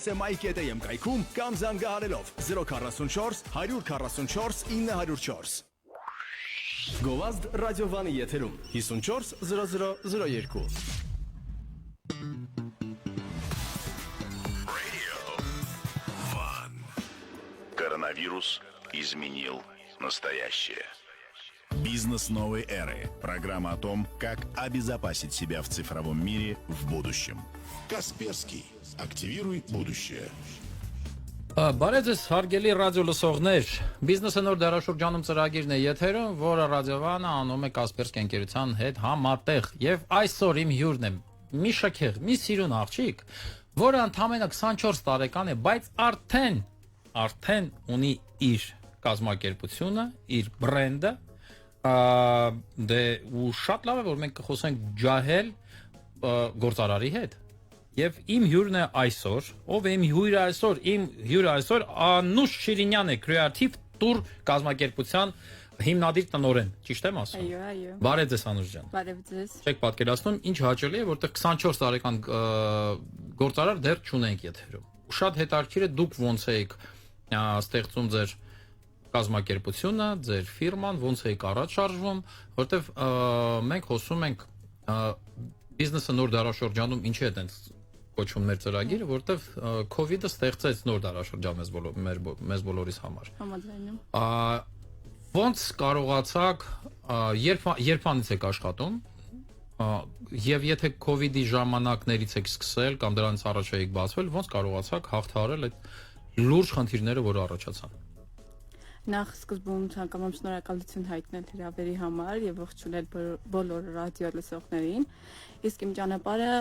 Սեմայի.am կայքում կամ զանգահարելով 044 144 904 Գովազդ ռադիովանի եթերում 54 0002 Коронавирус изменил настоящее. Бизнес новой эры. Программа о том, как обезопасить себя в цифровом мире в будущем. Касперский. Активируй будущее. Բարև ձեզ հարգելի ռադիո լսողներ, բիզնեսը նոր դարաշրջանում ծրագիրն է եթերում, որը ռադիովանը անում է Կասպերսկի ընկերության հետ համատեղ, եւ այսօր իմ հյուրն է մի շքեղ, մի սիրուն աղջիկ, որը ընդամենը 24 տարեկան է, բայց արդեն ունի իր կազմակերպությունը, իր բրենդը, ու շատ լավ է, որ մենք կխոսենք ջահել գործարարի հետ։ Եվ իմ հյուրն է այսօր, ով է իմ հյուրը այսօր, Անուշ Շիրինյան է, Creative Tour կազմակերպության հիմնադիր տնօրեն, ճիշտ եմ ասում։ Այո։ Բարև ձեզ Անուշ ջան։ Բարև ձեզ։ Չեք պատկերացնում, ինչ հաճելի է, որտեղ 24 տարեկան գործարար դեռ չունենք եթերում։ Շատ հետաքրքիր է դուք ոնց եք ստեղծում ձեր կազմակերպությունը, ձեր ֆիրման, ոնց եք առաջ շարժվում, որտեղ մենք խոսում ենք բիզնեսը նոր դարաշրջանում ինչի է այդպես կոչվում մեր ծրագիրը, որտեղ COVID-ը ստեղծեց նոր դարաշրջան մեզ բոլորիս համար։ Համաձայնում։ Ոնց կարողացաք, երբանից եք աշխատում, եւ եթե COVID-ի ժամանակներից եք սկսել կամ դրանից առաջ եք բացվել, ոնց կարողացաք հաղթահարել այդ լուրջ խնդիրները, որը առաջացան։ Նախ սկզբում ցանկանում եմ շնորհակալություն հայտնել հրավերի համար եւ ողջունել բոլոր ռադիո լսողներին։ Իսկ իմ ճանապարհը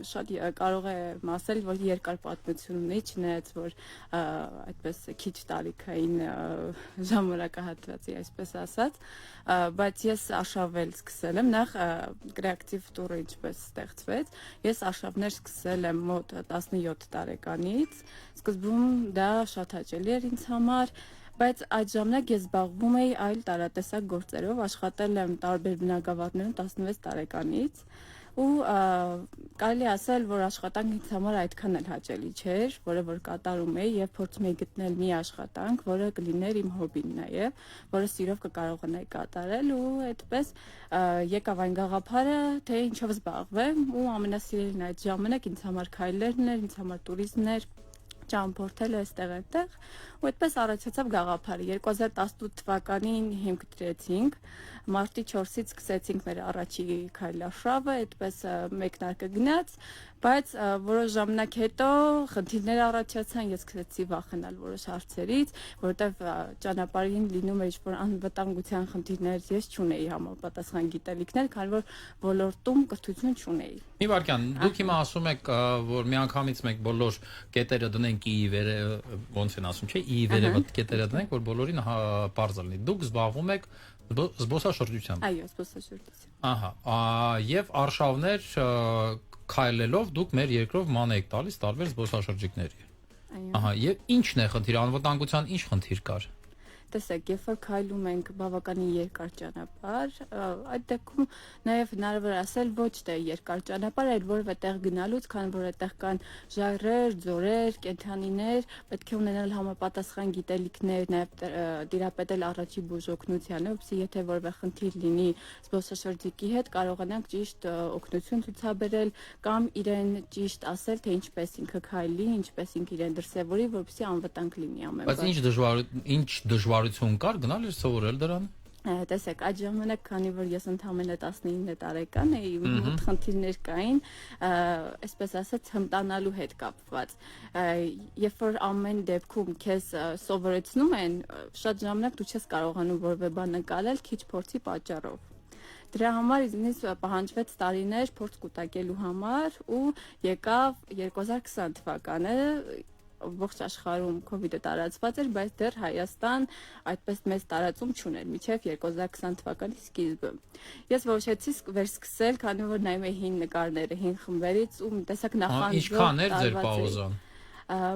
շատ կարող է ասել, որ երկար պատմություն ունի, չնայած որ այդպես քիչ տարիքային ժամանակահատվածի, այսպես ասած, բայց ես արշավել սկսել եմ նախ Creative Tour-ը ինչպես ստեղծվեց։ Ես արշավներ սկսել եմ մոտ 17 տարեկանից։ Սկզբում դա շատ հաճելի էր ինձ համար, բայց այդ ժամանակ ես զբաղվում էի այլ տարատեսակ գործերով, աշխատել եմ տարբեր բնակավարներում 16 տարեկանից ու կարելի ասել, որ աշխատանքը ինձ համար այդքան էլ հաճելի չէր, որը որ կատարում էի եւ փորձում էի գտնել մի աշխատանք, որը կլիներ իմ հոբին նաեւ, որը սիրով կկարողանայի կատարել ու այդպես եկավ այն գաղափարը, թե ինչով զբաղվեմ ու ամենասիրելին այդ ժամանակ ինձ համար քայլերն էր, ինձ համար туриզմն էր ճամփորդել այստեղ այնտեղ ու այդպես առաջացավ գաղափարը 2018 թվականին հիմք դրեցինք մարտի 4-ից սկսեցինք մեր առաջի քայլարշավը այդպես մեկնարկը գնաց բայց որոշ ժամանակ հետո խնդիրներ առաջացան ես սկսեցի վախենալ որոշ հարցերից որովհետև ճանապարհին լինում էր ինչ-որ անվտանգության խնդիրներ ես չունեի համապատասխան գիտելիքներ քանի որ ոլորտում կրթություն չունեի Մի վարքյան դուք հիմա ասում եք որ միանգամից մենք բոլոր կետերը դնենք ի վերև ոնց են ասում չէ ի վերևը կետերը դնենք որ բոլորին բարձր լինի դուք զբաղվում եք զբոսաշրջությամբ Այո զբոսաշրջությամբ Ահա եւ արշավներ քայլելով դուք մեր երկրով ման եք տալիս տարբեր զբոսաշրջիկների Այո Ահա եւ ի՞նչն է խնդիրը անվտանգության ինչ խնդիր կար Տեսեք, երբ որ քայլում ենք բավականին երկար ճանապարհ, այդ դեպքում նաև հնարավոր է ասել ոչ թե երկար ճանապարհ, այլ որևէ տեղ գնալուց, քանի որ այդտեղ կան ժայռեր, ձորեր, կենդանիներ, պետք է ունենալ համապատասխան գիտելիքներ, նաև դիրապետել առաջի բուժօգնությանը, որպեսզի եթե որևէ խնդիր լինի զբոսաշրջիկի հետ, կարողանանք ճիշտ օգնություն ցուցաբերել կամ իրեն ճիշտ ասել, թե ինչպես ինքը քայլի, ինչպես ինքը իրեն դրսևորի, որպեսզի անվտանգ լինի ամեն բան։ Բայց ինչ դժվարություն կար գնալ էր սովորել դրան Տեսեք, այդ ժամանակ, քանի որ ես ընդամենը 19 տարեկան էի, մոտ խնդիրներ կային, այսպես ասած, հմտանալու հետ կապված։ Երբ որ ամեն դեպքում քեզ սովորեցնում են, շատ ժամանակ դու չես կարողանում որևէ բան նկարել քիչ փորձի պատճառով։ Դրա համար ինձ պահանջվեց տարիներ փորձ կուտակելու համար ու եկավ 2020 թվականը ողջ աշխարհում COVID-ը տարածված էր, բայց դեռ Հայաստան այդպես մեծ տարածում չուներ մինչև 2020 թվականի սկիզբը։ Ես որոշեցի վերսկսել, քանի որ նայում էի հին նկարները, հին խմբերից ու տեսակ նախանձով Ինչքան էր ձեր պաուզան։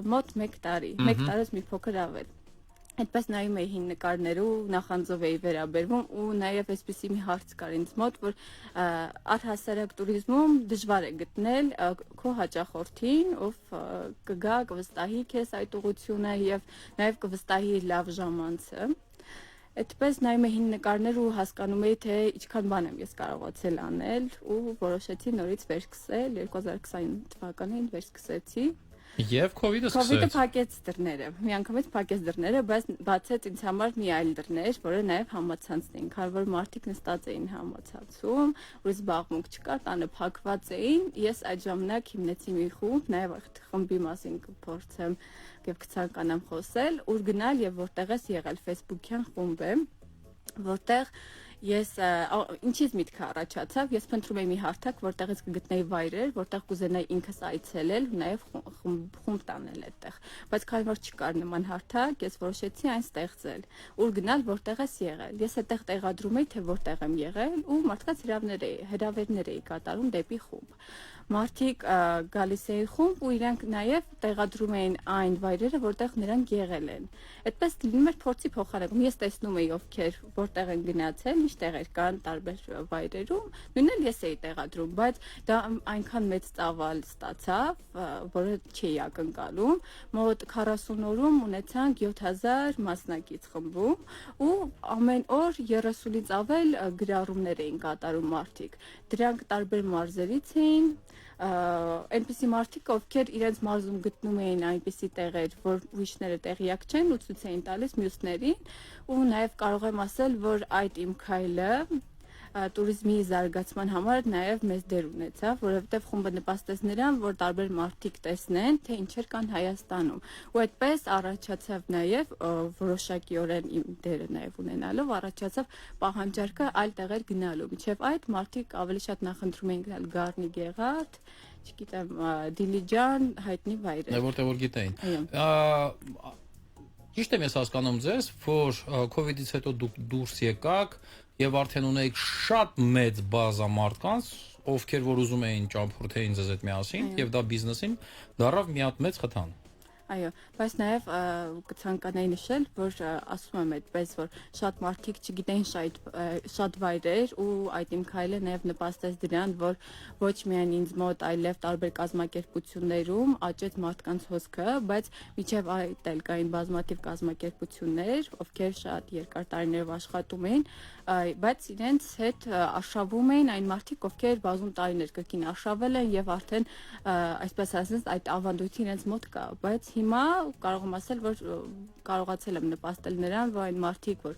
Մոտ 1 տարի, 1 տարուց մի փոքր ավել։ Այդպես նայում էի հին նկարներ ու նախանձով էի վերաբերվում ու նաև այսպեսի մի հարց կար ինձ մոտ, որ առհասարակ туриզմում դժվար է գտնել քո հաճախորդին, ով կգա, կվստահի քեզ այդ ուղղությունը եւ նաև կվստահի լավ ժամանցը։ Այդպես նայում էի հին նկարներ ու հասկանում էի, թե ինչքան բան եմ ես կարողացել անել ու որոշեցի նորից վերսկսել 2020 թվականին վերսկսեցի։ Եվ COVID-ը Կովիդը սկսեց։ փակեց դռները, միանգամից փակեց դռները, բայց բացեց ինձ համար մի այլ դռներ, որը նաև համացանցն էին, քանի որ մարդիկ նստած էին համացանցում, որ զբաղմունք չկար, տանը փակված էին։ Ես այդ ժամանակ հիմնեցի մի խումբ, նաև այդ խմբի մասին կփորձեմ եւ կցանկանամ խոսել, ուր գնալ եւ որտեղ ես եղել Facebook-յան խումբ է, որտեղ ես ինչից միտքը առաջացավ, ես փնտրում էի մի հարթակ, որտեղից կգտնեի վայրեր, որտեղ կուզենայի ինքս այցելել ու նաև խումբ տանել այդտեղ։ Բայց քանի որ չկար նման հարթակ, ես որոշեցի այն ստեղծել, ուր գնալ, որտեղ ես եղել։ Ես այդտեղ տեղադրում էի, թե որտեղ եմ եղել ու մարդկանց հրավերներ էի կատարում դեպի խումբ։ Մարդիկ գալիս էին խումբ ու իրենք նաև տեղադրում էին այն վայրերը, որտեղ նրանք եղել են։ Այդպես լինում էր փորձի փոխանակում։ Ես տեսնում էի ովքեր որտեղ են գնացել, ինչ տեղեր կան տարբեր վայրերում, նույնն էլ ես էի տեղադրում, բայց դա այնքան մեծ ծավալ ստացավ, որը չէի ակնկալում։ Մոտ 40 օրում ունեցանք 7000 մասնակից խմբում ու ամեն օր 30-ից ավել գրառումներ էին կատարում մարդիկ։ Դրանք տարբեր մարզերից էին, այնպիսի մարդիկ, ովքեր իրենց մարզում գտնում էին այնպիսի տեղեր, որ ուրիշները տեղյակ չեն ու ցույց էին տալիս մյուսներին, ու նաև կարող եմ ասել, որ այդ իմ քայլը туриզմի զարգացման համար նաև մեծ դեր ունեցավ, որովհետև խումբը նպաստեց նրան, որ տարբեր մարդիկ տեսնեն, թե ինչեր կան Հայաստանում։ Ու այդպես առաջացավ նաև որոշակիորեն իմ դերը նաև ունենալով առաջացավ պահանջարկը այլ տեղեր գնալու։ Մինչև այդ մարդիկ ավելի շատ նախընտրում էին գնալ Գառնի Գեղարդ, չգիտեմ, Դիլիջան, հայտնի վայրեր։ Որտեղ որ գիտեին։ Այո։ Ճիշտ եմ ես հասկանում ձեզ, որ COVID-ից հետո դուք դուրս եկաք եւ արդեն ունեիք շատ մեծ բազա մարդկանց, ովքեր որ ուզում էին ճամփորդեին ձեզ հետ միասին եւ դա բիզնեսին դարավ մի հատ մեծ խթան։ Այո, բայց նաև կցանկանայի նշել, որ ասում եմ այդպես, որ շատ մարդիկ չգիտեն շատ վայրեր ու այդ իմ քայլը նաև նպաստեց դրան, որ ոչ միայն ինձ մոտ, այլև տարբեր կազմակերպություններում աճեց մարդկանց հոսքը, բայց միջև այդ էլ կային բազմաթիվ կազմակերպություններ, ովքեր շատ երկար տարիներով աշխատում էին, բայց իրենց հետ արշավում էին այն մարդիկ, ովքեր բազում տարիներ կրկին արշավել են եւ արդեն այսպես ասած այդ ավանդույթը իրենց մոտ կա, բայց հիմա կարող եմ ասել, որ կարողացել եմ նպաստել նրան, որ այն մարդիկ, որ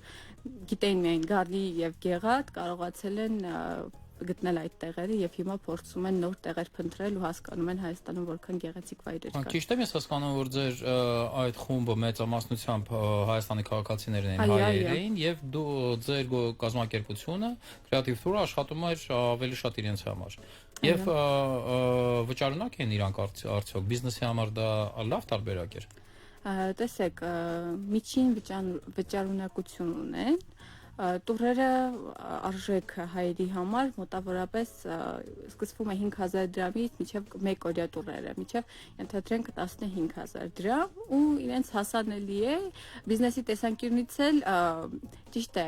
գիտեին միայն Գառնի եւ Գեղարդ, կարողացել են գտնել այդ տեղերը եւ հիմա փորձում են նոր տեղեր փնտրել ու հասկանում են Հայաստանում որքան գեղեցիկ վայրեր կան։ Ճիշտ եմ ես հասկանում, որ ձեր այդ խումբը մեծամասնությամբ Հայաստանի քաղաքացիներն էին, Այո, հայեր էին եւ ձեր կազմակերպությունը Creative Tour-ը աշխատում էր ավելի շատ իրենց համար։ Եվ վճարունակ են իրանք արդյոք բիզնեսի համար դա լավ տարբերակ էր։ Տեսեք, միջին վճարունակություն ունեն, տուրերը արժեք հայերի համար մոտավորապես սկսվում է 5000 դրամից մինչև 1 օրյա տուրերը, մինչև ենթադրենք 15000 դրամ ու իրենց հասանելի է բիզնեսի տեսանկյունից էլ ճիշտ է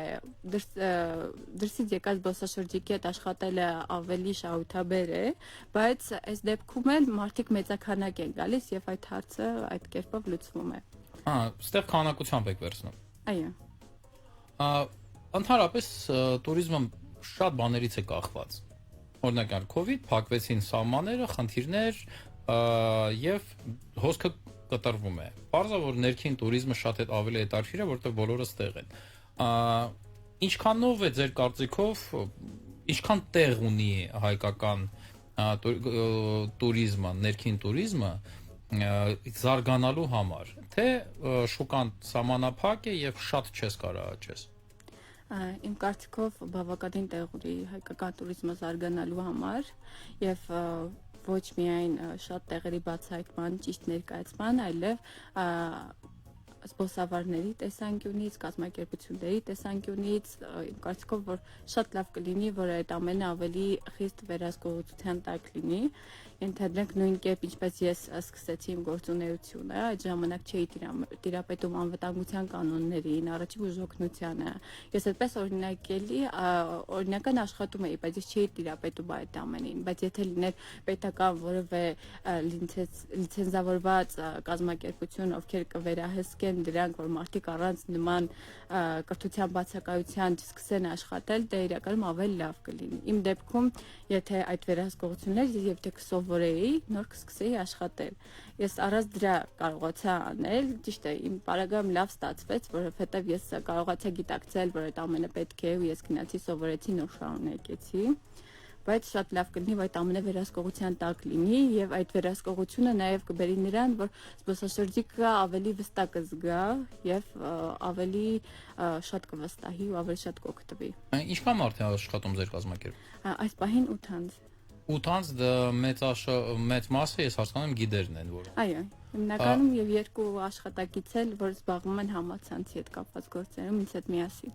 դրսից եկած զբոսաշրջիկի հետ աշխատելը ավելի շահութաբեր է, բայց այս դեպքում էլ մարդիկ մեծաքանակ են գալիս եւ այդ հարցը այդ կերպով լուծվում է։ Ստեղ քանակությամբ եք վերցնում։ Այո։ Ընդհանրապես туриզմը շատ բաներից է կախված։ Օրինակ, COVID փակվեցին սահմանները, խնդիրներ եւ հոսքը կտրվում է։ Պարզա որ ներքին туриզմը շատ ավելի հետաքրքիր է, որտեղ բոլորը ստեղ են։ Ինչքանով է ձեր կարծիքով, ինչքան տեղ ունի հայկական туриզմը, ներքին туриզմը զարգանալու համար, թե շուկան սահմանափակ է եւ շատ չես կարող աճես։ Իմ կարծիքով բավականին տեղ ունի հայկական туриզմը զարգանալու համար եւ ոչ միայն շատ տեղերի բացահայտման, ճիշտ ներկայացման, այլև զբոսավարների տեսանկյունից, կազմակերպությունների տեսանկյունից, իմ կարծիքով որ շատ լավ կլինի, որ այդ ամենը ավելի խիստ վերահսկողության տակ լինի։ Ենթադրենք նույն կերպ ինչպես ես սկսեցի իմ գործունեությունը, այդ ժամանակ չէի տիրապետում անվտանգության կանոններին, առաջի բուժօգնությանը։ Ես այդպես օրինական աշխատում էի, բայց ես չէի տիրապետում այդ ամենին, բայց եթե լիներ պետական որևէ լիցենզավորված կազմակերպություն, ովքեր կվերահսկեն դրանք, որ մարդիկ առանց նման կրթության բացակայության չսկսեն աշխատել, դա իրականում ավելի լավ կլինի։ Իմ դեպքում, եթե այդ վերահսկողություններ եւ թե կսովորեի, նոր կսկսեի աշխատել։ Ես առանց դրա կարողացա անել, ճիշտ է, իմ պարագայում լավ ստացվեց, որովհետեւ ես կարողացա գիտակցել, որ այդ ամենը պետք է ու ես գնացի սովորեցի, նոր շարունակեցի։ Բայց շատ լավ կլինի, որ այդ ամենը վերահսկողության տակ լինի եւ այդ վերահսկողությունը նաեւ կբերի նրան, որ զբոսաշրջիկը ավելի վստահ կզգա եւ ավելի շատ կվստահի ու ավելի շատ կօգտվի։ Ինչքան մարդ է աշխատում ձեր կազմակերպությունում։ Այս պահին 8 անձ։ 8 անձ մեծ մասը ես հասկանում եմ գիդերն են, որ։ Այո, հիմնականում եւ 2 աշխատակից էլ, որ զբաղվում են համացանցի հետ կապված գործերում, ինձ հետ միասին։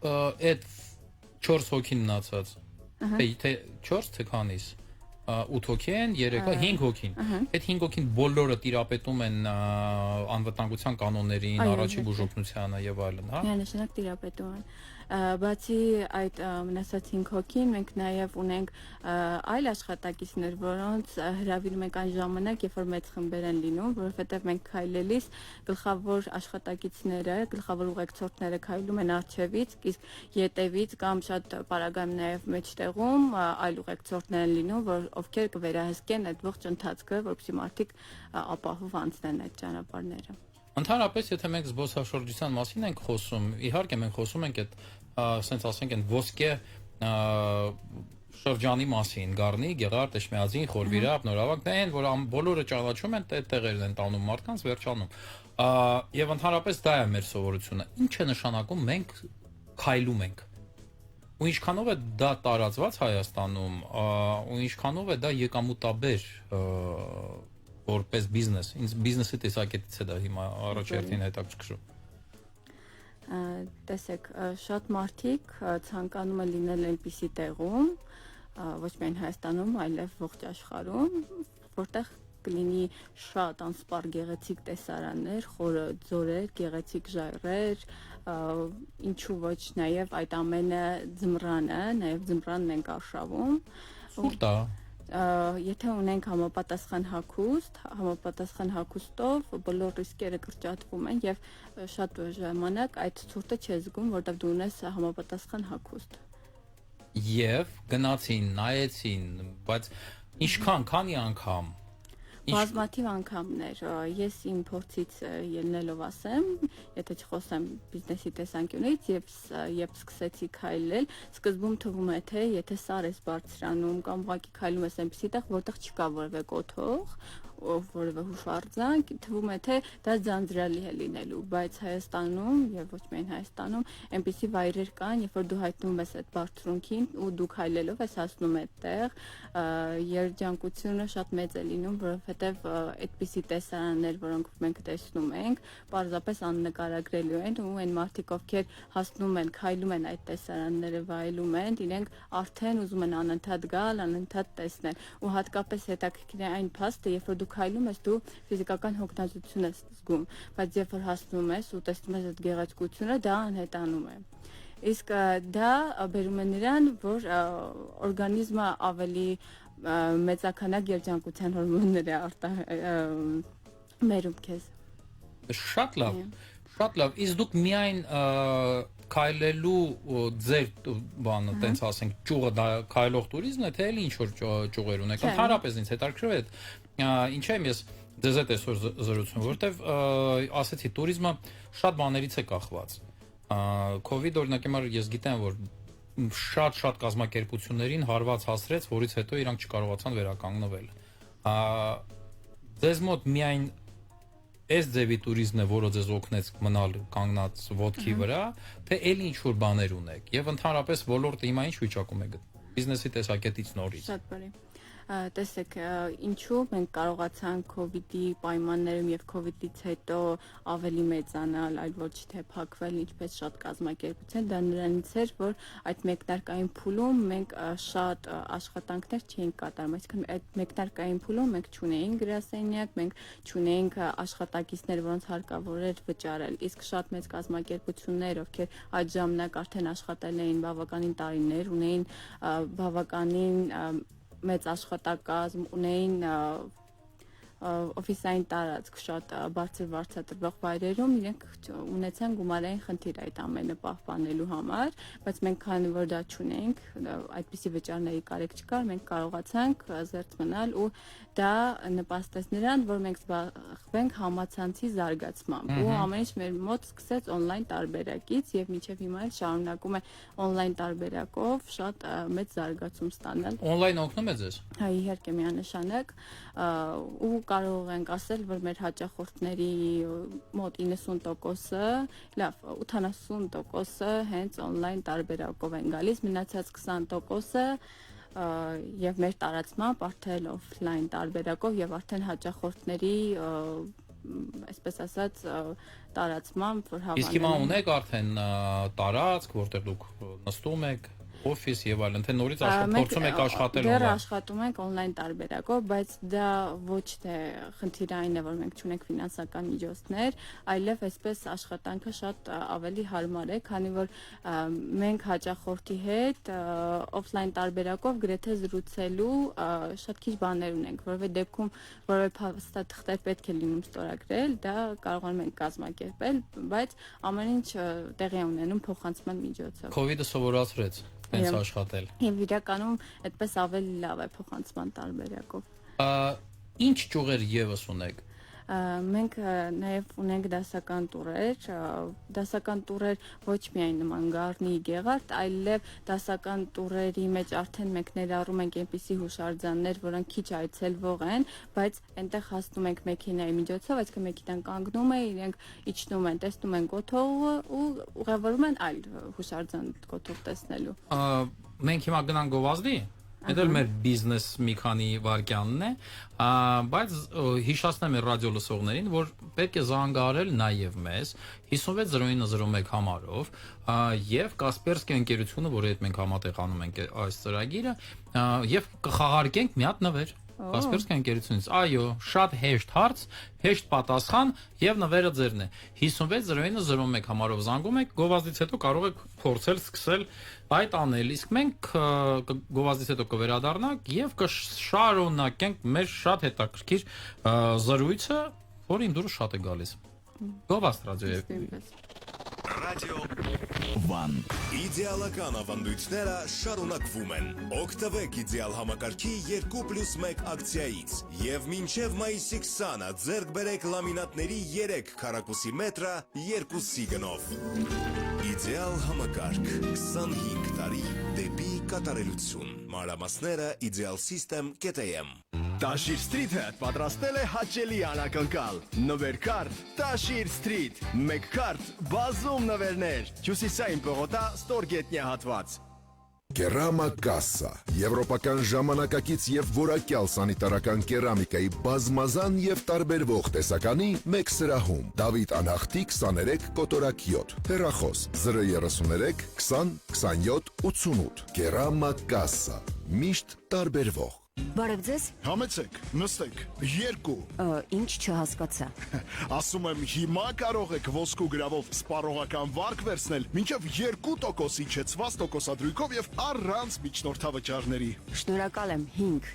Այդ 4 հոգին մնացած Թե 4 թե քանիս 8 հոգի են, 3-ը 5 հոգին։ Այդ 5 հոգին բոլորը տիրապետում են անվտանգության կանոններին, առաջի բուժօգնությանը եւ այլն, հա։ Միանշանակ տիրապետում են։ Բացի այդ մնացած 5 հոգին, մենք նաև ունենք այլ աշխատակիցներ, որոնց հրավիրում ենք այն ժամանակ, երբ որ մեծ խմբեր են լինում, որովհետև մենք քայլելիս գլխավոր աշխատակիցները, գլխավոր ուղեկցորդները քայլում են առջևից, իսկ ետևից կամ շատ պարագայում նաև մեջտեղում այլ ուղեկցորդներ են լինում, ովքեր կվերահսկեն այդ ողջ ընթացքը, որպեսզի մարդիկ ապահով անցնեն այդ ճանապարհները։ Ընդհանրապես, եթե մենք զբոսաշրջության մասին ենք խոսում, իհարկե մենք խոսում ենք այդ, ասենք ասենք, այն ոսկե շրջանի մասին, Գառնի, Գեղարդ, Էշմիածին, Խորվիրապ, Նորավանք, դա այն, որ բոլորը ճանաչում են, այդ տեղերն են տանում մարդկանց, վերջանում։ Եվ ընդհանրապես դա է մեր սովորությունը։ Ինչ է նշանակում մենք քայլում ենք։ Ու ինչքանով է դա տարածված Հայաստանում, ու ինչքանով է դա եկամուտաբեր որպես բիզնես, ինձ բիզնեսի տեսակետից է դա հիմա առաջերտին հետաքրքրում։ Տեսեք, շատ մարդիկ ցանկանում են լինել այնպիսի տեղում, ոչ միայն Հայաստանում, այլև ողջ աշխարհում, որտեղ կլինի շատ անսպառ գեղեցիկ տեսարաններ, խորը ձորեր, գեղեցիկ ժայռեր, ինչու ոչ նաև այդ ամենը ձմռանը, նաև ձմռանն ենք արշավում։ Սուրտ է։ Եթե ունենք համապատասխան համապատասխան հագուստով բոլոր ռիսկերը կրճատվում են եւ շատ ժամանակ այդ ցուրտը չի զգում, որտեղ դու ունես համապատասխան հագուստ։ Եվ գնացին, նայեցին, բայց քանի անգամ Բազմաթիվ անգամներ, ես իմ փորձից ելնելով ասեմ, եթե չխոսեմ բիզնեսի տեսանկյունից, երբ սկսեցի քայլել, սկզբում թվում է թե եթե սար ես բարձրանում կամ ուղղակի քայլում ես այնպիսի տեղ, որտեղ չկա որևէ կոթող, որևէ հուշարձանք, թվում է թե դա ձանձրալի է լինելու, բայց Հայաստանում եւ ոչ միայն Հայաստանում այնպիսի վայրեր կան, երբ որ դու հայտնվում ես այդ բարձրունքին ու դու քայլելով ես հասնում այդտեղ, երջանկությունը շատ մեծ է լինում, որովհետեւ այդպիսի տեսարաններ, որոնք մենք տեսնում ենք, պարզապես աննկարագրելու են ու այն մարդիկ, ովքեր հասնում են, քայլում են այդ տեսարանները վայելում են, իրենք արդեն ուզում են անընդհատ գալ, անընդհատ տեսնել ու հատկապես հետաքրքիր է այն փաստը, երբ որ դու քայլում ես, դու ֆիզիկական հոգնածություն ես զգում, բայց երբ որ հասնում ես ու տեսնում ես այդ գեղեցկությունը, դա անհետանում է։ Իսկ դա բերում է նրան, որ օրգանիզմը ավելի մեծաքանակ երջանկության հորմոններ է մերում քեզ։ Շատ լավ, շատ լավ։ Իսկ դուք միայն քայլելու ձեր բանը, տենց ասենք, ճյուղը դա քայլող туриզմն է, թե էլ ինչ որ ճյուղեր ունեք։ Ընդհանրապես ինձ հետաքրքրում է ինչա եմ ես ձեզ հետ այսօր զրուցում, որտեվ ասեցի туриզմը շատ բաներից է կախված։ Կովիդ օրինակ հիմա ես գիտեմ, որ շատ կազմակերպություններին հարված հասրեց, որից հետո իրանք չկարողացան վերականգնվել։ Ձեզ մոտ միայն այս ձևի туриզմն է, որը ձեզ օգնեց մնալ կանգնած ոտքի վրա, թե էլ ինչ որ բաներ ունեք։ Եվ ընդհանրապես ոլորտը հիմա ինչ վիճակում է գտնվում բիզնեսի տեսակետից նորից։ Շատ բարի։ Տեսեք, ինչու մենք կարողացանք COVID-ի պայմաններում եւ COVID-ից հետո ավելի մեծանալ, այլ ոչ թե փակվել, ինչպես շատ կազմակերպության, դա նրանից էր, որ այդ մեկնարկային փուլում մենք շատ աշխատանքներ չէինք կատարում, այսինքն այդ մեկնարկային փուլում մենք չունեինք գրասենյակ, մենք չունեինք աշխատակիցներ, որոնց հարկավոր էր վճարել, իսկ շատ մեծ կազմակերպություններ, ովքեր այդ ժամանակ արդեն աշխատել էին բավականին տարիներ, ունեին բավականին մեծ աշխատակազմ, ունեին օֆիսային տարածք շատ բարձր վարձատրվող վայրերում, իրենք ունեցան գումարային խնդիր այդ ամենը պահպանելու համար, բայց մենք քանի որ դա չունենք, այդպիսի վճարների կարիք չկար, մենք կարողացանք զերծ մնալ ու դա նպաստեց նրան, որ մենք զբաղվենք համացանցի զարգացմամբ ու ամեն ինչ մեր մոտ սկսեց on-line տարբերակից եւ մինչեւ հիմա էլ շարունակում է on-line տարբերակով շատ մեծ զարգացում ստանալ։ Օնլայն օգնում է ձեզ։ Հա, իհարկե միանշանակ ու կարող ենք ասել, որ մեր հաճախորդների մոտ 90%-ը, լավ, 80%-ը հենց on-line տարբերակով են գալիս, մնացած 20%-ը եւ մեր տարածմամբ արդեն օֆլայն տարբերակով եւ արդեն հաճախորդների այսպես ասած տարածմամբ, որ Իսկ հիմա ունեք արդեն տարածք, որտեղ դուք նստում եք, օֆիս եւ այլն, թե նորից փորձում եք աշխատել դեռ online։ աշխատում ենք on-line տարբերակով, բայց դա ոչ թե խնդիրային է, որ մենք չունենք ֆինանսական միջոցներ, այլև այսպես աշխատանքը շատ ավելի հարմար է, քանի որ մենք հաճախորդի հետ օֆլայն տարբերակով գրեթե զրուցելու շատ քիչ բաներ ունենք, որովհետեւ դեպքում որևէ փաստաթղթեր պետք է լինում ստորագրել, դա կարողանում ենք կազմակերպել, բայց ամեն ինչ տեղի է ունենում փոխանցման միջոցով։ COVID-ը սովորացրեց հենց աշխատել։ Եվ իրականում այդպես ավելի լավ է փոխանցման տարբերակով։ Ինչ ճյուղեր եւս ունեք։ Մենք նաև ունենք դասական տուրեր ոչ միայն նման Գառնի Գեղարդ, այլև դասական տուրերի մեջ արդեն մենք ներառում ենք այնպիսի հուշարձաններ, որոնք քիչ այցելվող են, բայց այնտեղ հասնում ենք մեքենայի միջոցով, այսինքն մեքենան կանգնում է, իրենք իջնում են, տեսնում են կոթողը ու ուղևորում են այլ հուշարձան կոթող տեսնելու։ Մենք հիմա գնանք Գովազդի։ Դա մեր բիզնես մի քանի վարքյանն է, բայց հիշացնեմ մեր ռադիո լսողներին, որ պետք է զանգահարել նաև մեզ 560101 համարով եւ Կասպերսկի ընկերությունը, որի հետ մենք համատեղ անում ենք այս ծրագիրը, եւ կխաղարկենք մի հատ նվեր Կասպերսկի ընկերությունից։ Այո, շատ հեշտ հարց, հեշտ պատասխան եւ նվերը ձերն է։ 560101 համարով զանգում եք, Գովազդից հետո կարող եք փորձել սկսել այդ անել, իսկ մենք Գովազդից հետո կվերադառնանք եւ կշարունակենք մեր շատ հետաքրքիր զրույցը, որին դուրս շատ է գալիս։ Գովազդ ռադիոյի Ռադիո Վան Իդեալական ավանդույթները շարունակվում են։ Օգտվեք իդեալ համակարգի 2+1 ակցիայից եւ մինչեւ մայիսի 20-ը ձեռք բերեք լամինատների 3 քառակուսի մետրը 2 գնով։ Իդեալ համակարգ 25 տարի դեպի կատարելություն։ Մանրամասները idealsystem.am Տաշիր Սթրիթը պատրաստել է հաճելի անակնկալ։ Նվեր քարտ Տաշիր Սթրիթ։ Մեկ քարտ բազում նվերներ։ Հյուսիսային պողոտա ստորգետնյա հատված։ Կերամա կասա, եվրոպական ժամանակակից եւ որակյալ սանիտարական կերամիկայի բազմազան եւ տարբերվող տեսականի մեկ սրահում։ Դավիթ Անահտի 23 կոտորակ 7, հեռախոս 033 20 27 88։ Կերամա կասա, միշտ տարբերվող։ Բարև ձեզ։ Համեցեք, նստեք, 2 Ինչ չհասկացա։ Ասում եմ, հիմա կարող եք ոսկու գրավով սպառողական վարկ վերցնել մինչև 2% իջեցված տոկոսադրույքով եւ առանց միջնորդավճարների։ Շնորհակալ եմ 5։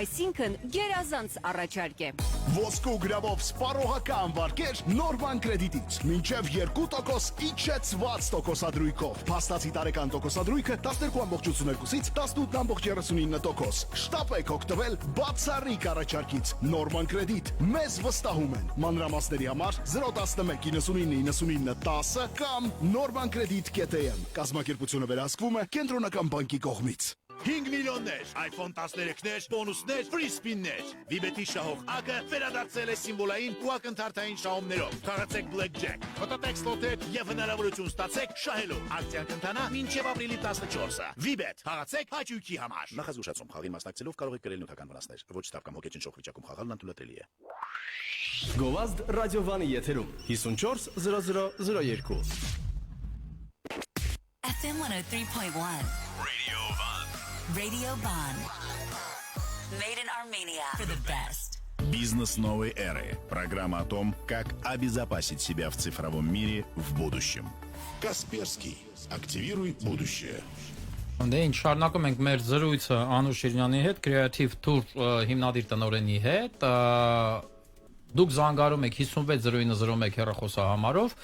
Այսինքն Գերազանց առաջարկ է։ ոսկու գրավով սպառողական վարկեր Նորման կրեդիտից մինչև 2% իջեցված տոկոսադրույքով։ Փաստացի տարեկան տոկոսադրույքը 12.82-ից 18.39%։ Շտապեք օգտվել բացառիկ առաջարկից։ Նորման կրեդիտ մեզ վստահում են։ Մանրամասների համար 011 99 99 10 կամ normancredit.am։ Կազմակերպությունը վերահսկվում է Կենտրոնական բանկի կողմից։ 5 միլիոններ, iPhone 13-ներ, բոնուսներ, free spin-ներ։ Վիբետի շահող ակը վերադարձել է սիմվոլային ու ակնթարթային շահումներով։ Խաղացեք Blackjack, մտածեք սլոթեր եւ հնարավորություն ստացեք շահելու։ Ակցիան կընթանա մինչեւ ապրիլի 14-ը։ Վիբետ, խաղացեք հաճույքի համար։ Նախազգուշացում խաղի մասնակցելով կարող եք կրել նյութական վնասներ։ Ոչ ստավ կամ հոգեճնշող վիճակում խաղալն անթույլատրելի է։ Գովազդ ռադիովանի եթերում 540002 FM 103.1 Radio Van. Made in Armenia for the best. Бизнес новой эры. Программа о том, как обезопасить себя в цифровом мире в будущем. Касперский. Активируй будущее. Դե ինչ շարունակում ենք մեր զրույցը Անուշ Շիրյանի հետ, Creative Tour հիմնադիր տնօրենի հետ։ Դուք զանգարում եք 56 հեռախոսահամարով,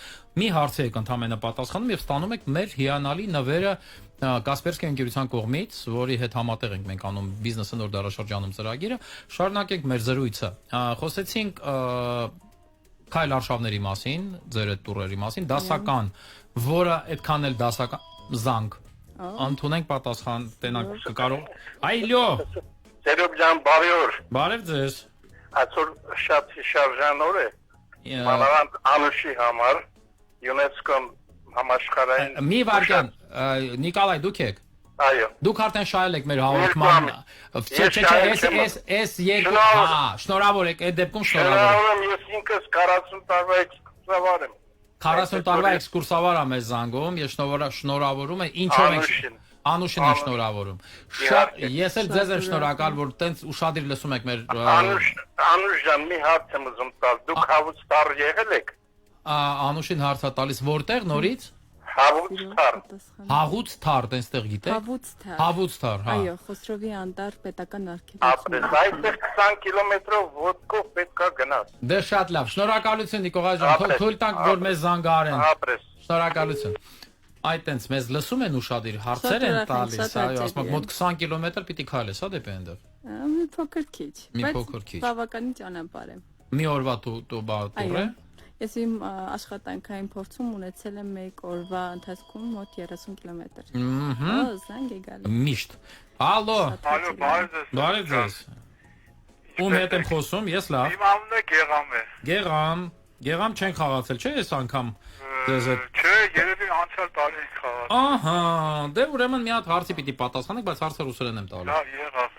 մի հարցի եք ընդհանրապես պատասխանում եւ ստանում եք մեր հիանալի նվերը Կասպերսկի ընկերության կողմից, որի հետ համատեղ ենք մենք անում բիզնեսը նոր դարաշրջանում ծրագիրը։ Շարունակենք մեր զրույցը։ Խոսեցինք քայլ արշավների մասին, ձեր այդ տուրերի մասին, դասական, որը այդքան էլ դասական զանգ ընդունենք պատասխան տենակ կարող։ Այլո։ Սերոբյան բարի օր։ Բարև ձեզ։ Այսօր շատ շարժան օր է։ Մանավանդ Անուշի համար ՅՈՒՆԵՍԿՕ-ն համաշխարհային Մի վարքան, Նիկոլայ, դուք եք։ Այո։ Դուք արդեն շահել եք մեր հաղորդման։ Էս երկու, շնորհավոր եք, այդ դեպքում շնորհավոր։ Շնորհավորում ես ինքս 40 տարվա էքսկուրսավար եմ։ 40 տարվա էքսկուրսավար ա մեզ զանգում, ես շնորհավորում եմ, ինչով եք Անուշին եմ շնորհավորում։ Ես էլ ձեզ եմ շնորհակալ, որ տենց ուշադիր լսում եք մեր Անուշ ջան, մի հարց եմ ուզում տալ։ Դուք հավուց տար եղել եք։ Անուշին հարց է տալիս, որտեղ նորից։ Հավուց տար։ Հաղուց թար, տենստեղ գիտեք։ Հաղուց թար, հա։ Այո, Խոսրովի անտառ պետական Ապրես, այստեղ 20 կիլոմետրով ոդկով պետք է գնաս։ Դե շատ լավ, շնորհակալություն Նիկողայ ջան, թույլ տանք, որ մեզ զանգարեն։ Ապրես։ Շնորհակալություն։ Այդ տենց մեզ լսում են ուշադիր, հարցեր են տալիս, այո, ասում եք մոտ 20 կիլոմետր պիտի քայլես, հա դեպի այնտեղ։ Մի փոքր քիչ, Մի փոքր քիչ։ բավականին ճանապարհ է։ Մի օրվա տուր է։ Ես իմ աշխատանքային փորձում ունեցել եմ 1 օրվա ընթացքում մոտ 30 կիլոմետր։ Ահա, զանգ է գալի։ Միշտ։ Ալո։ Ալո, բարև ձեզ։ Բարև ձեզ։ Ում հետ եմ խոսում, ես լավ։ Իմ անունը Գեղամ է։ Գեղամ չեն խաղացել, չէ՞ այս անգամ։ Դեզ հետ։ Չէ, երևի անցյալ տարի խաղացել։ Ահա, դե ուրեմն մի հատ հարցի պիտի պատասխանեք, բայց հարցը ռուսերեն եմ տալու։ Դա եղավ։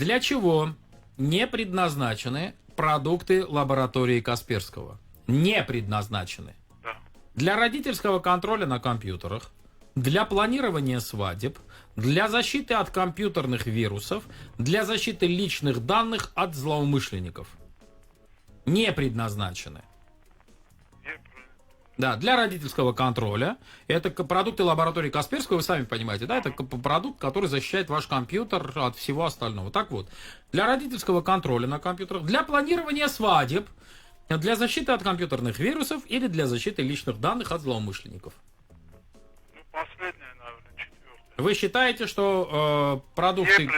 Для чего не предназначены продукты лаборатории Касперского? Не предназначены. Да. Для родительского контроля на компьютерах, для планирования свадеб, для защиты от компьютерных вирусов, для защиты личных данных от злоумышленников. Не предназначены. Да, для родительского контроля. Это продукты лаборатории Касперского, вы сами понимаете, да? Это продукт, который защищает ваш компьютер от всего остального. Так вот, для родительского контроля на компьютерах, для планирования свадеб, для защиты от компьютерных вирусов или для защиты личных данных от злоумышленников. Ну, последнее, наверное, четвертое. Вы считаете, что продукты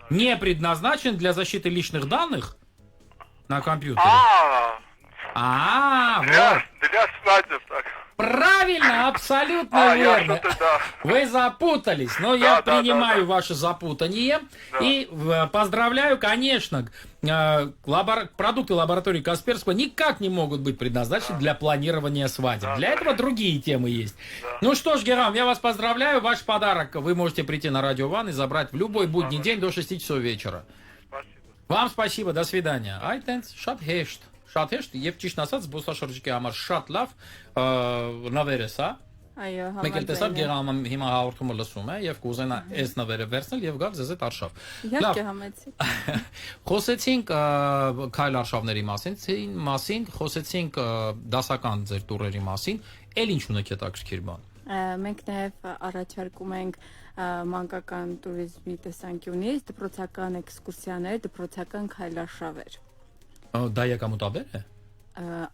не предназначены для защиты личных данных на компьютере? Вот. Для свадеб так. Правильно, абсолютно верно. Да. Вы запутались, но я принимаю ваше запутание и поздравляю, конечно. Продукты лаборатории Касперского никак не могут быть предназначены для планирования свадеб. Для этого другие темы есть. Ну что ж, Герам, я вас поздравляю. Ваш подарок вы можете прийти на Радио Ван и забрать в любой будний день до 6 часов вечера. Спасибо. Вам спасибо, до свидания. Այդտենց շատ հեշտ, եւ ճիշտ ասած զբոսաշրջիկի համար շատ լավ նվեր է սա։ Այո, Մեկ էլ տեսավ Գերամը հիմա հաղորդումը լսում է եւ կուզենա այս նվերը վերցնել եւ գալ ձեզ այդ արշավ։ Իհարկե համեցի։ Խոսեցինք քայլ արշավների մասին, խոսեցինք դասական ձեր տուրերի մասին, ել ինչ ունեք հետաքրքիր բան։ Մենք նաև առաջարկում ենք մանկական туриզմի տեսանկյունից դպրոցական էքսկուրսիաներ, դպրոցական քայլարշավեր։ Դա եկամուտաբեր է։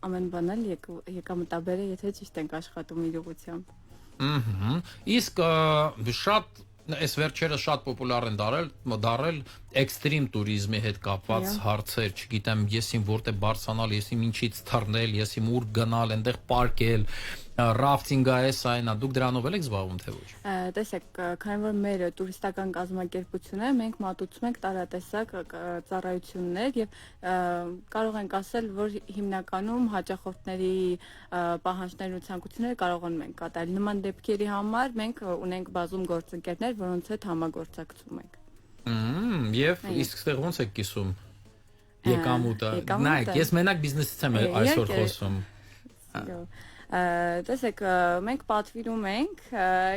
Ամեն բան էլ եկամտաբեր է, եթե ճիշտ ենք աշխատում իր ուղղությամբ։ Իսկ շատ այս վերջերս շատ պոպուլար են դարել էքստրիմ туриզմի հետ կապված հարցեր, չգիտեմ, եսիմ որտե բարձրանալ, եսիմ ինչից թռնել, եսիմ ուր գնալ, այնտեղ պարկել, Rafting-ը է, սա դուք դրանով եք զբաղվում թե ոչ։ Տեսեք, քանի որ մեր տուրիստական կազմակերպությունն է, մենք մատուցում ենք տարատեսակ ծառայություններ եւ կարող ենք ասել, որ հիմնականում հաճախորդների պահանջներն ու ցանկությունները կարողանում ենք կատարել։ Նման դեպքերի համար մենք ունենք բազում գործընկերներ, որոնց հետ համագործակցում ենք։ Եվ իսկ ստեղ ոնց եք կիսում եկամուտը։ Նայեք, ես մենակ բիզնեսից եմ այսօր խոսում։ Տեսեք, մենք պատվիրում ենք,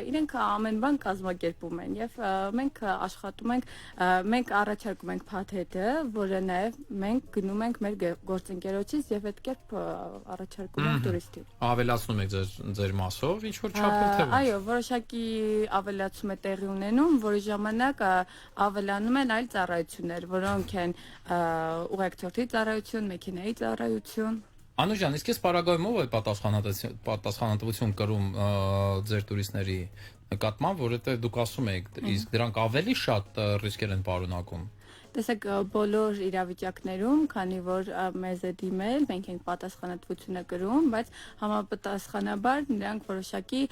իրենք ամեն բան կազմակերպում են եւ մենք աշխատում ենք, մենք առաջարկում ենք փաթեթը, որը նաեւ մենք գնում ենք մեր գործընկերոջից եւ այդ կերպ առաջարկում ենք տուրիստին։ Ավելացնում եք ձեր մասով, ինչ որ չափով թե ոչ։ Այո, որոշակի ավելացում է տեղի ունենում, որի ժամանակ ավելանում են այլ ծառայություններ, որոնք են ուղեկցորդի ծառայություն, մեքենայի ծառայություն։ Անուշ ջան, իսկ ես պարագայումով է պատասխանատվություն կրում ձեր տուրիստների նկատմամբ, որովհետև դուք ասում եք, իսկ դրանք ավելի շատ ռիսկեր են պարունակում։ Տեսեք, բոլոր իրավիճակներում, քանի որ մեզ է դիմել, մենք ենք պատասխանատվությունը կրում, բայց համապատասխանաբար նրանք որոշակի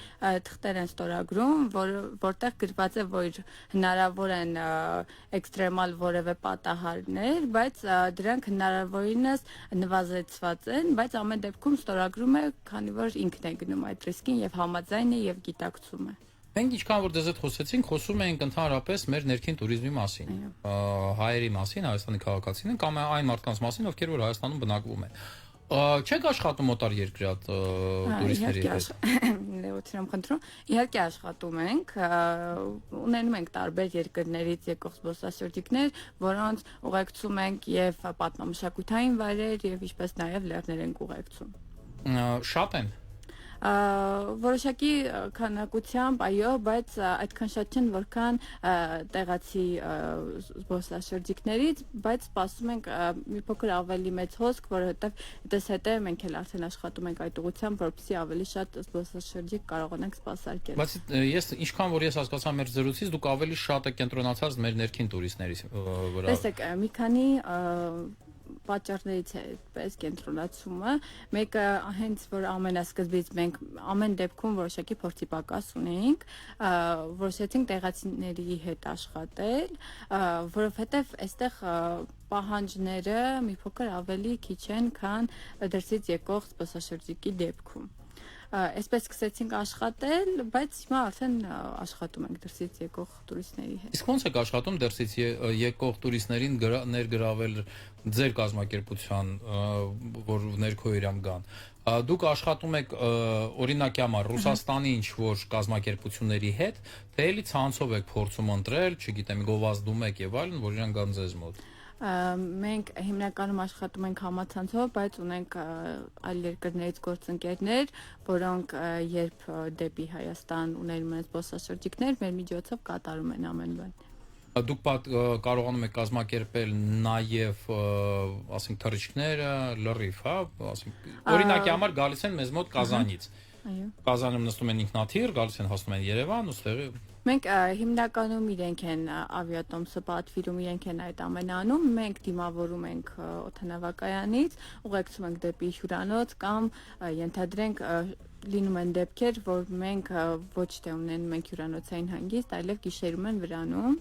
թղթեր են ստորագրում, որտեղ գրված է, որ հնարավոր են էքստրեմալ որևէ պատահարներ, բայց դրանք հնարավորինս նվազեցված են, բայց ամեն դեպքում ստորագրում է, քանի որ ինքն է գնում այդ ռիսկին եւ համաձայն է եւ գիտակցում է։ Մենք ինչքան որ դες հետ խոսեցինք, խոսում ենք ընդհանրապես մեր ներքին туриզմի մասին, հայերի մասին, Հայաստանի քաղաքացիներին կամ այն մարդկանց մասին, ովքեր որ Հայաստանում բնակվում են։ Չեք աշխատում օտար երկրյա տուրիստների հետ։ Լեոթրամ խնդրում, իհարկե աշխատում ենք, ունենում ենք տարբեր երկրներից եկող զբոսաշրջիկներ, որոնց ուղեկցում ենք եւ պատմամշակութային վայրեր եւ ինչպես նաեւ լեռներ ենք ուղեկցում։ Շատ են։ Որոշակի քանակությամբ, այո, բայց այդքան շատ չեն, որքան տեղացի զբոսաշրջիկներից, բայց սպասում ենք մի փոքր ավելի մեծ հոսք, որովհետև դες հետո մենք էլ արդեն աշխատում ենք այդ ուղղությամբ, որպեսզի ավելի շատ զբոսաշրջիկ կարողանանք սպասարկել։ Բայց ինչքան որ ես հասկացա մեր զրույցից, դուք ավելի շատ եք կենտրոնացած մեր ներքին տուրիստների վրա։ Տեսեք, մի քանի պատճառներից է այդպես կենտրոնացումը, մեկը հենց որ ամենասկզբից մենք ամեն դեպքում որոշակի փորձի պակաս ունեինք, որոշեցինք տեղացիների հետ աշխատել, որովհետև այստեղ պահանջները մի փոքր ավելի քիչ են, քան դրսից եկող զբոսաշրջիկի դեպքում։ Այսպես սկսեցինք աշխատել, բայց հիմա արդեն աշխատում ենք դրսից եկող տուրիստների հետ։ Իսկ ո՞նց եք աշխատում դրսից եկող տուրիստներին ներգրավել ձեր կազմակերպության, որ ներքո իրան գան։ Դուք աշխատում եք օրինակի համար Ռուսաստանի ինչ որ կազմակերպությունների հետ, թե էլի ցանցով եք փորձում ընտրել, չգիտեմ, գովազդում եք եւ այլն, որ իրան գան ձեզ մոտ։ Մենք հիմնականում աշխատում ենք համացանցով, բայց ունենք այլ երկրներից գործընկերներ, որոնք երբ դեպի Հայաստան ունենում են զբոսաշրջիկներ, մեր միջոցով կատարում են ամեն բան։ Դուք կարողանում եք կազմակերպել նաև, ասենք, թռիչքները, լրիվ, հա, ասենք, օրինակի համար գալիս են մեզ մոտ Կազանից։ Այո։ Կազանում նստում են ինքնաթիռ, գալիս են հասնում են Երևան, ուստեղ Մենք հիմնականում իրենք են ավիատոմսը պատվիրում, իրենք են այդ ամենը անում, մենք դիմավորում ենք օդանավակայանից, ուղեկցում ենք դեպի հյուրանոց կամ ենթադրենք լինում են դեպքեր, որ մենք ոչ թե ունենում ենք հյուրանոցային հանգիստ, այլև գիշերում են վրանում։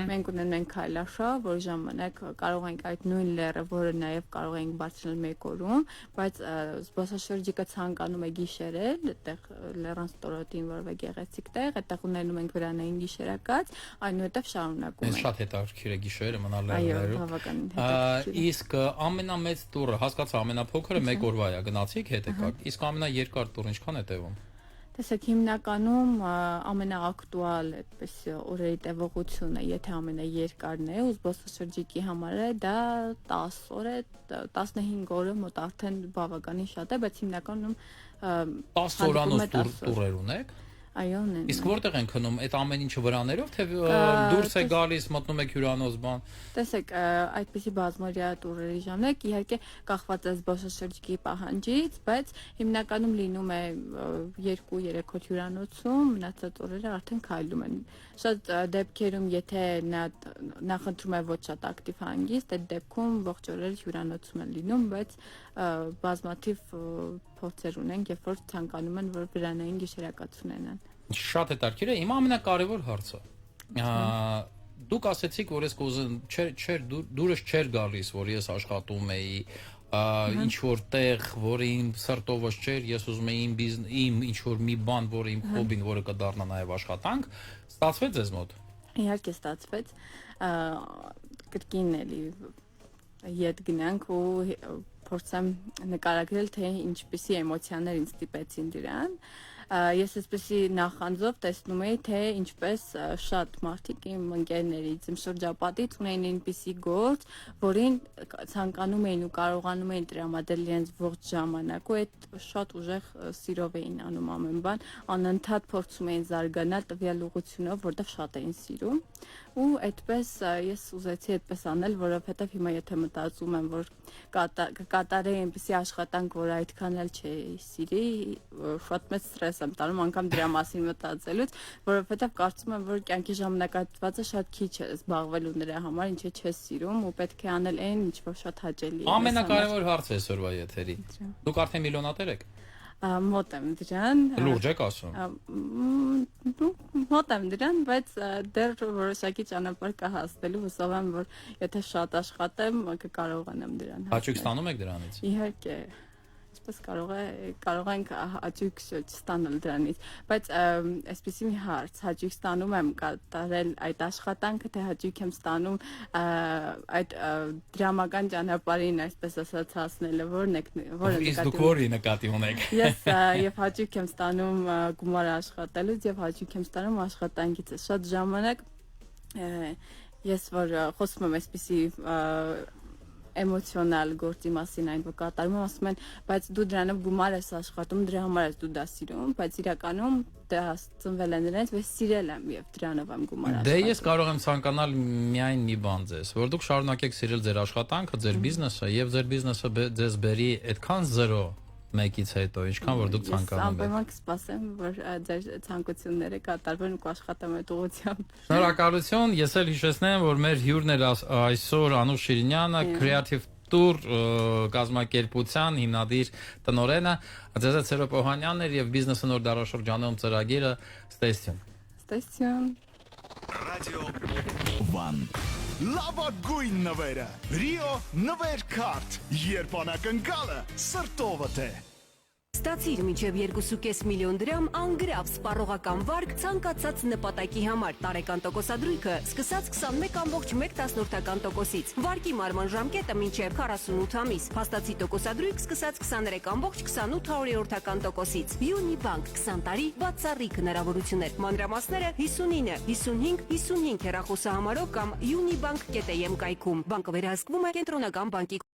Մենք ունենում ենք քայլարշավ, որ ժամանակ կարող ենք այդ նույն լեռը, որը նաև կարող ենք բարձրանալ մեկ օրում, բայց զբոսաշրջիկը ցանկանում է գիշերել, այդտեղ լեռան ստորոտին որևէ գեղեցիկ տեղ, այդտեղ ունենում ենք վրանային գիշերակաց, այնուհետև շարունակում ենք։ Շատ հետաքրքիր է գիշերը մնալ Այո, լեռներում։ բավականին հետաքրքիր։ Իսկ ամենամեծ տուրը, հասկացա, ամենափոքրը 1 օրվա է, գնացիք, հետ եկաք։ Իսկ ամենաերկար տուրը ինչքան է տևում։ Տեսեք, հիմնականում ամենաակտուալ այդպես օրերի տևողությունը, եթե ամենաերկարն է, ու զբոսաշրջիկի համար է, դա 10 օր է, 15 օրը մոտ արդեն բավականին շատ է, բայց հիմնականում 10 օրանոց տուրեր ունեք։ Այո, ունեն։ Իսկ որտեղ են քնում, այդ ամեն ինչը վրաներով, թե դուրս է գալիս, մտնում եք հյուրանոց բան։ Տեսեք, այդպիսի բազմօրյա տուրերի ժամանակ իհարկե կախված է զբոսաշրջիկի պահանջից, բայց հիմնականում լինում է 2-3 օր հյուրանոցում, մնացած օրերը արդեն քայլում են։ Շատ դեպքերում, եթե նա խնդրում է ոչ շատ ակտիվ հանգիստ, այդ դեպքում ողջ օրերը հյուրանոցում են լինում, բայց բազմաթիվ փորձեր ունենք, երբ որ ցանկանում են, որ վրանային գիշերակաց ունենան։ Շատ հետաքրքիր է, իմ ամենակարևոր հարցը։ Դուք ասեցիք, որ ես դուրս չէր գալիս, որ ես աշխատում էի ինչ որ տեղ, որը իմ սրտովս չէր, ես ուզում էի իմ ինչ որ մի բան, որը իմ հոբին, որը կդառնա նաև աշխատանք, ստացվեց ձեզ մոտ։ Իհարկե ստացվեց, կրկին էլի ետ գնանք ու փորձեմ նկարագրել, թե ինչպիսի էմոցիաներ ինձ ստիպեցին դրան։ Ես այսպեսի նախանձով տեսնում էի, թե ինչպես շատ մարդիկ իմ ընկերներից, իմ շրջապատից ունեին այնպիսի գործ, որին ցանկանում էին ու կարողանում էին տրամադրել իրենց ողջ ժամանակ ու այդ շատ ուժեղ սիրով էին անում ամեն բան, անընդհատ փորձում էին զարգանալ տվյալ ուղղությունով, որտեղ շատ էին սիրում ու այդպես ես ուզեցի այդպես անել, որովհետև հիմա եթե մտածում եմ, որ կկատարեի այնպիսի աշխատանք, որ այդքան էլ չէի սիրի, շատ մեծ ստրես եմ տանում անգամ դրա մասին մտածելուց, որովհետև կարծում եմ, որ կյանքի ժամանակահատվածը շատ քիչ է զբաղվելու նրա համար, ինչը չես սիրում ու պետք է անել այն, ինչ որ շատ հաճելի է։ Ամենակարևոր հարցը այսօրվա եթերի։ Դուք արդեն միլիոնատեր եք։ Մոտ եմ դրան։ Լուրջ եք ասում։ Մոտ եմ դրան, բայց դեռ որոշակի ճանապարհ կա հասնելու, հուսով եմ, որ եթե շատ աշխատեմ, կկարողանամ դրան հասնել։ Հաճույք ստանում եք դրանից։ Իհարկե, այսպես կարող ենք հաճույք չստանալ դրանից, բայց այսպեսի մի հարց, հաճույք ստանում եմ կատարել այդ աշխատանքը, թե հաճույք եմ ստանում այդ դրամական ճանապարհին, այսպես ասած, հասնելը, որը Իսկ դուք որի նկատի ունեք։ Ես եւ հաճույք եմ ստանում գումար աշխատելուց եւ հաճույք եմ ստանում աշխատանքից։ Շատ ժամանակ ես որ խոսում եմ այսպեսի էմոցիոնալ գործի մասին այն որ կատարում եմ, ասում են, բայց դու դրանով գումար ես աշխատում, դրա համար ես դու դա սիրում, բայց իրականում դա ծնվել է նրանից, որ սիրել եմ եւ դրանով եմ գումար աշխատում։ Դե ես կարող եմ ցանկանալ միայն մի բան ձեզ, որ դուք շարունակեք սիրել ձեր աշխատանքը, ձեր բիզնեսը եւ ձեր բիզնեսը ձեզ բերի այդքան 0 մեկից հետո, ինչքան որ դուք ցանկանում եք։ Անպայման կսպասեմ, որ ձեր ցանկությունները կատարվեն ու կաշխատեմ այդ ուղղությամբ։ Շնորհակալություն, ես էլ հիշեցնեմ, որ մեր հյուրն էր այսօր Անուշ Շիրինյանը, Creative Tour կազմակերպության հիմնադիր տնօրենը, ձեզ Սերոբ Օհանյանն էր եւ բիզնեսը նոր դարաշրջանում ծրագիրը ստեսություն։ Ստեսություն։ Ռադիո Վան Լավագույն նվերը Rio նվեր քարտ Երբանակնկալը սրտովդ է Ստացիր մինչև 2.5 միլիոն դրամ անգրավ սպառողական վարկ ցանկացած նպատակի համար տարեկան տոկոսադրույքը սկսած 21.1%-ից վարկի մարման ժամկետը մինչև 48 ամիս փաստացի տոկոսադրույք սկսած 23.28%-ից Unibank 20 տարի բացառիկ հնարավորություններ մանրամասները 59 55 55 հեռախոսահամարով կամ unibank.am կայքում բանկը վերահսկվում է կենտրոնական բանկի